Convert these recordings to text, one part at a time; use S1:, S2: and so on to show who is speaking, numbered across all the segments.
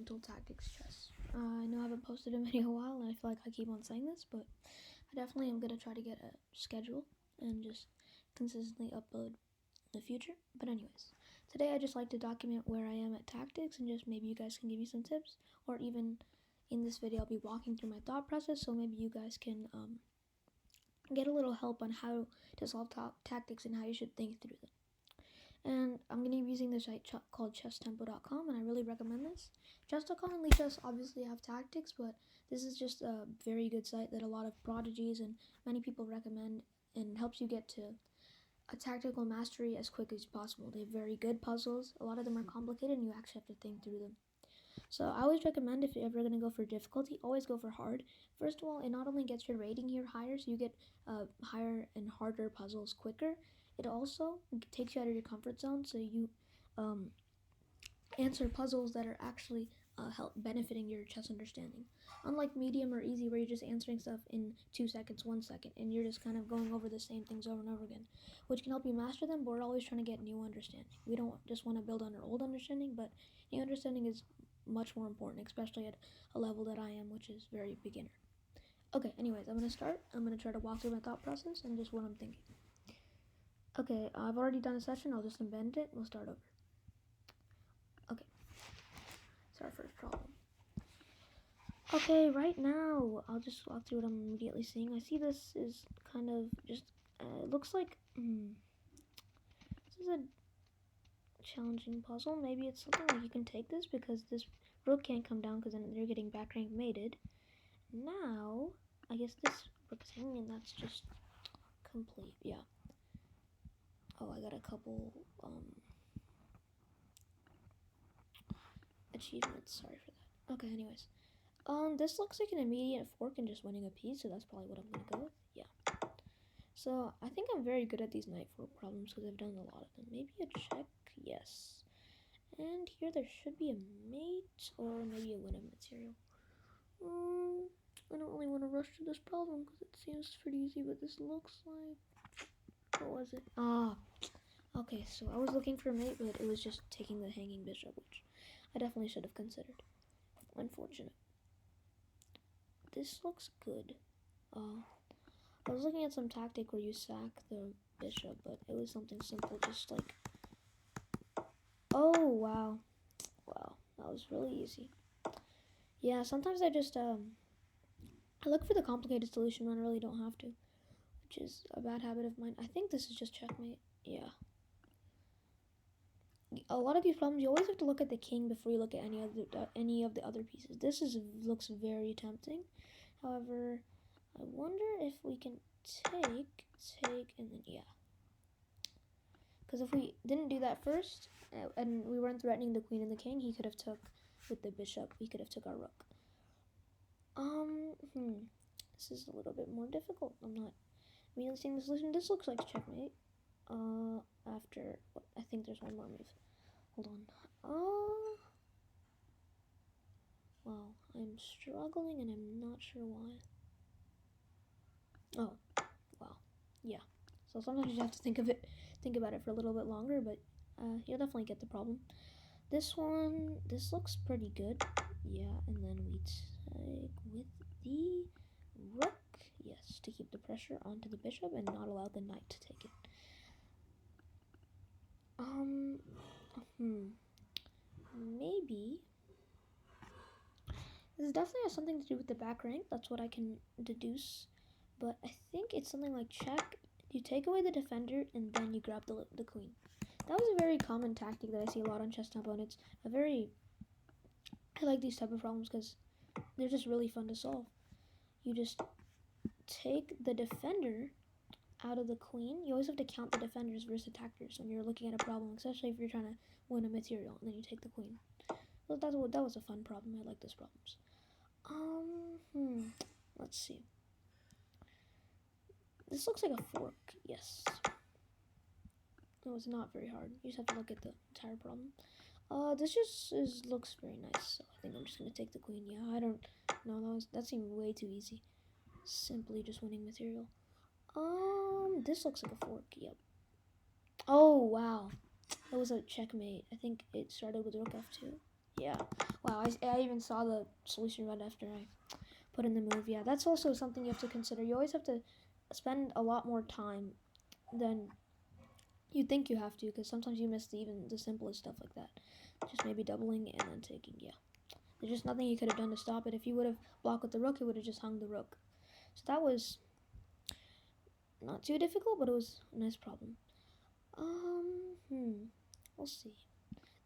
S1: Mental Tactics Chess. I know I haven't posted a video in a while, and I feel like I keep on saying this, but I definitely am going to try to get a schedule and just consistently upload in the future. But anyways, today I just like to document where I am at tactics, and just maybe you guys can give me some tips, or even in this video I'll be walking through my thought process, so maybe you guys can get a little help on how to solve tactics and how you should think through them. And I'm going to be using this site called chesstempo.com, and I really recommend this. Chess.com and Lichess obviously have tactics, but this is just a very good site that a lot of prodigies and many people recommend, and helps you get to a tactical mastery as quick as possible. They have very good puzzles. A lot of them are complicated, and you actually have to think through them. So I always recommend, if you're ever going to go for difficulty, always go for hard. First of all, it not only gets your rating here higher, so you get higher and harder puzzles quicker, it also takes you out of your comfort zone, so you answer puzzles that are actually help benefiting your chess understanding. Unlike medium or easy, where you're just answering stuff in 2 seconds, 1 second, and you're just kind of going over the same things over and over again, which can help you master them, but we're always trying to get new understanding. We don't just want to build on our old understanding, but new understanding is much more important, especially at a level that I am, which is very beginner. Okay, anyways, I'm going to start. I'm going to try to walk through my thought process and just what I'm thinking. Okay, I've already done a session. I'll just embed it. We'll start over. Okay, so our first problem. Okay, right now, I'll just walk through what I'm immediately seeing. I see this is kind of just, it looks like, this is a challenging puzzle. Maybe it's something like you can take this because this rook can't come down because then they're getting back rank mated. Now, I guess this rook is hanging, and that's just complete, yeah. Oh, I got a couple, achievements, sorry for that. Okay, anyways. This looks like an immediate fork and just winning a piece, so that's probably what I'm gonna go with, yeah. So, I think I'm very good at these knight fork problems because I've done a lot of them. Maybe a check, yes. And here there should be a mate, or maybe a win of material. I don't really want to rush to this problem because it seems pretty easy, but this looks like... What was it? Okay, so I was looking for a mate, but it was just taking the hanging bishop, which I definitely should have considered. Unfortunate. This looks good. I was looking at some tactic where you sack the bishop, but it was something simple, just like... Oh, wow. Wow, that was really easy. Yeah, sometimes I just, I look for the complicated solution when I really don't have to, which is a bad habit of mine. I think this is just checkmate. Yeah. A lot of these problems, you always have to look at the king before you look at any of the other pieces. This looks very tempting. However, I wonder if we can take, and then, yeah. Because if we didn't do that first, and we weren't threatening the queen and the king, he could have took with the bishop. He could have took our rook. This is a little bit more difficult. I'm not immediately seeing the solution. This looks like checkmate. After, I think there's one more move. Hold on. Wow, I'm struggling and I'm not sure why. Oh, wow, yeah. So sometimes you have to think about it for a little bit longer, but you'll definitely get the problem. This looks pretty good. Yeah, and then we take with the rook, yes, to keep the pressure onto the bishop and not allow the knight to take it. Maybe this definitely has something to do with the back rank. That's what I can deduce, but I think it's something like check. You take away the defender and then you grab the queen. That was a very common tactic that I see a lot on Chess Tempo, and it's I like these type of problems because they're just really fun to solve. You just take the defender out of the queen. You always have to count the defenders versus attackers when you're looking at a problem, especially if you're trying to win a material, and then you take the queen. Well, that was a fun problem. I like those problems. Let's see. This looks like a fork. Yes. It was not very hard. You just have to look at the entire problem. This just looks very nice, so I think I'm just gonna take the queen. Yeah, I don't know, that seemed way too easy. Simply just winning material. This looks like a fork. Yep. Oh wow, that was a checkmate. I think it started with rook f2. Yeah. Wow, I even saw the solution right after I put in the move. Yeah, that's also something you have to consider. You always have to spend a lot more time than you think you have to, because sometimes you miss even the simplest stuff like that. Just maybe doubling and then taking. Yeah. There's just nothing you could have done to stop it. If you would have blocked with the rook, it would have just hung the rook. So that was not too difficult, but it was a nice problem. We'll see.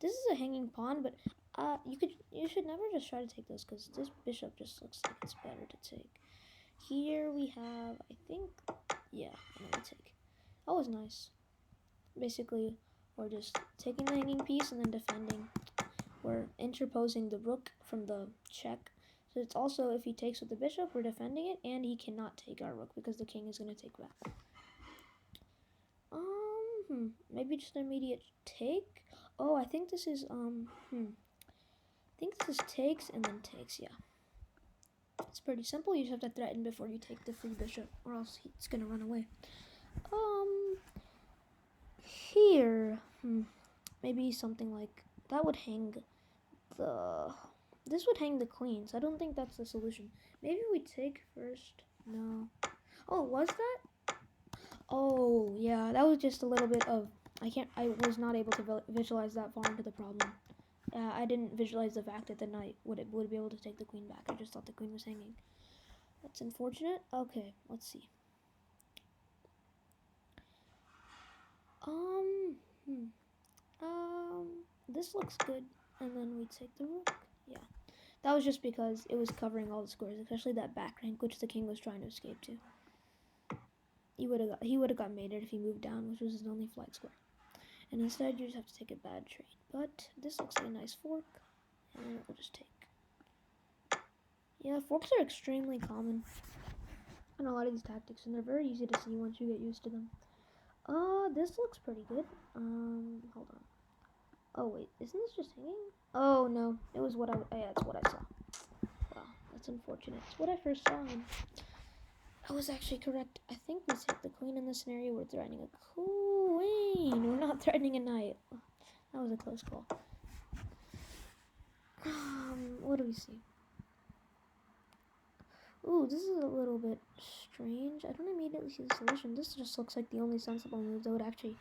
S1: This is a hanging pawn, but you should never just try to take this, because this bishop just looks like it's better to take. Here we have, I think, yeah, I'm gonna take. That was nice. Basically, we're just taking the hanging piece and then defending. We're interposing the rook from the check. So it's also, if he takes with the bishop, we're defending it, and he cannot take our rook because the king is gonna take back. Maybe just an immediate take. Oh, I think this is I think this is takes and then takes. Yeah, it's pretty simple. You just have to threaten before you take the free bishop, or else he's gonna run away. Here, maybe something like that would hang the. This would hang the queens. I don't think that's the solution. Maybe we take first. No. Oh, was that? Oh, yeah. That was just a little bit of. I was not able to visualize that far into the problem. I didn't visualize the fact that the knight would be able to take the queen back. I just thought the queen was hanging. That's unfortunate. Okay, let's see. This looks good. And then we take the rook. Yeah. That was just because it was covering all the squares, especially that back rank, which the king was trying to escape to. He would have got mated if he moved down, which was his only flight square. And instead, you just have to take a bad trade. But this looks like a nice fork, and we'll just take. Yeah, forks are extremely common in a lot of these tactics, and they're very easy to see once you get used to them. This looks pretty good. Hold on. Oh wait, isn't this just hanging? Oh no, it was what yeah, it's what I saw. Wow, that's unfortunate. It's what I first saw, and I was actually correct. I think we take the queen in this scenario. We're threatening a queen. We're not threatening a knight. That was a close call. What do we see? Ooh, this is a little bit strange. I don't immediately see the solution. This just looks like the only sensible move that would actually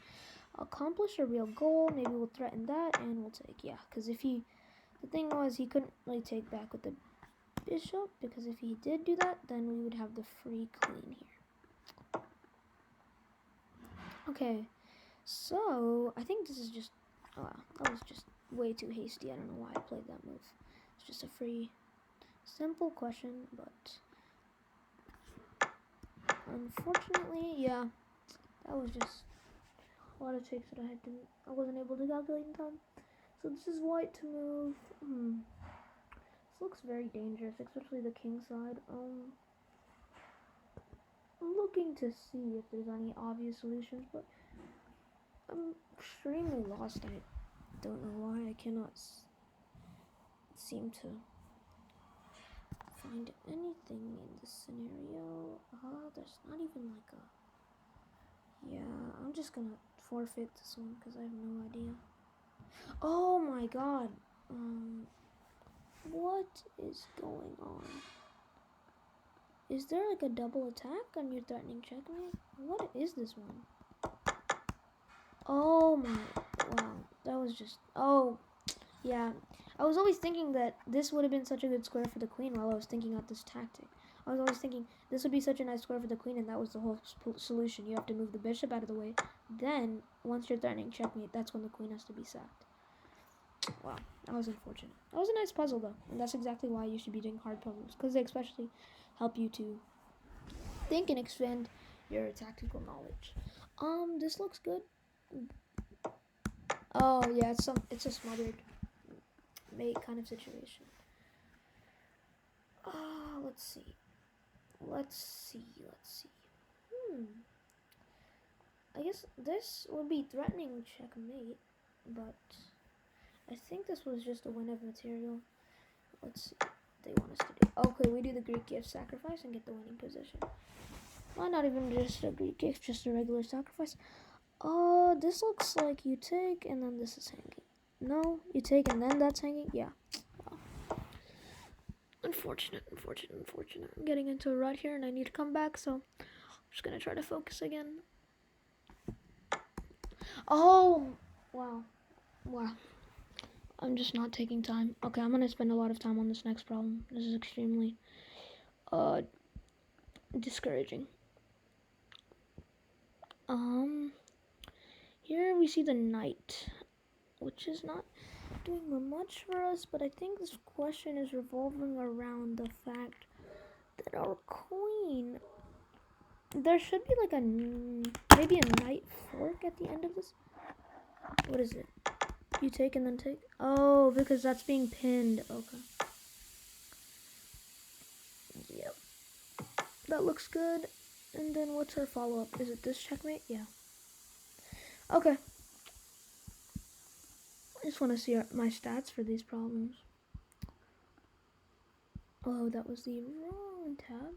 S1: accomplish a real goal. Maybe we'll threaten that, and we'll take. Yeah, because if he... The thing was, he couldn't really take back with the bishop, because if he did do that, then we would have the free queen here. Okay, so I think this is just... Oh, wow, that was just way too hasty. I don't know why I played that move. It's just a free, simple question, but... Unfortunately, yeah, that was just a lot of takes that I wasn't able to calculate in time. So this is white to move. This looks very dangerous, especially the king side. I'm looking to see if there's any obvious solutions, but I'm extremely lost. I don't know why. I cannot seem to find anything in this scenario. There's not even like a... Yeah, I'm just gonna forfeit this one because I have no idea. Oh my god. What is going on? Is there like a double attack on your threatening checkmate? What is this one? Oh my... Wow. That was just... Oh, yeah. I was always thinking that this would have been such a good square for the queen while I was thinking out this tactic. I was always thinking this would be such a nice square for the queen, and that was the whole solution. You have to move the bishop out of the way. Then, once you're threatening checkmate, that's when the queen has to be sacked. Wow, that was unfortunate. That was a nice puzzle, though, and that's exactly why you should be doing hard puzzles, because they especially help you to think and expand your tactical knowledge. This looks good. Oh yeah, it's a smothered mate kind of situation. Let's see. I guess this would be threatening checkmate, but I think this was just a win of material. Let's see what they want us to do. Okay, we do the Greek gift sacrifice and get the winning position. Well, not even just a Greek gift, just a regular sacrifice. This looks like you take, and then this is hanging. No, you take and then that's hanging. Yeah. Unfortunate. I'm getting into a rut here and I need to come back, so I'm just gonna try to focus again. Oh, wow. I'm just not taking time. Okay, I'm gonna spend a lot of time on this next problem. This is extremely discouraging. Here we see the knight, which is not doing much for us, but I think this question is revolving around the fact that our queen, there should be like maybe a knight fork at the end of this. What is it? You take and then take? Oh, because that's being pinned. Okay. Yep. That looks good. And then what's our follow-up? Is it this checkmate? Yeah. Okay. I just want to see my stats for these problems. Oh, that was the wrong tab.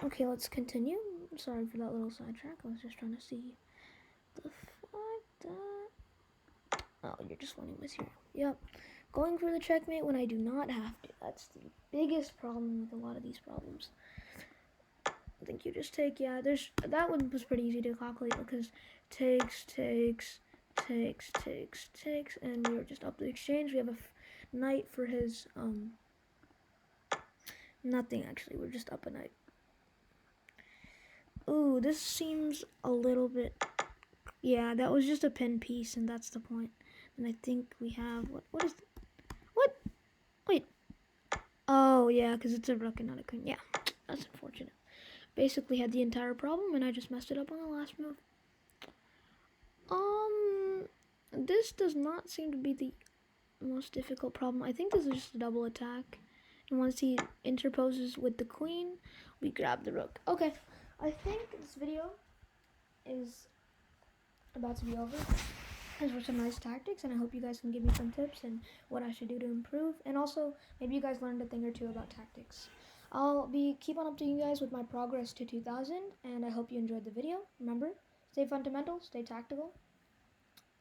S1: Okay, let's continue. Sorry for that little sidetrack. I was just trying to see the fact that... Oh, you're just wanting this here. Yep. Going for the checkmate when I do not have to. That's the biggest problem with a lot of these problems. I think you just take, yeah, that one was pretty easy to calculate because takes, and we were just up the exchange. We have a knight for his, nothing actually, we're just up a knight. Ooh, this seems a little bit, yeah, that was just a pin piece and that's the point. And I think we have, what is, what? Wait. Oh, yeah, because it's a rook and not a queen. Yeah, that's unfortunate. Basically had the entire problem and I just messed it up on the last move. This does not seem to be the most difficult problem. I think this is just a double attack. And once he interposes with the queen, we grab the rook. Okay, I think this video is about to be over. These were some nice tactics, and I hope you guys can give me some tips and what I should do to improve. And also, maybe you guys learned a thing or two about tactics. I'll keep on updating you guys with my progress to 2000, and I hope you enjoyed the video. Remember, stay fundamental, stay tactical,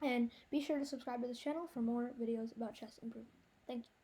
S1: and be sure to subscribe to this channel for more videos about chess improvement. Thank you.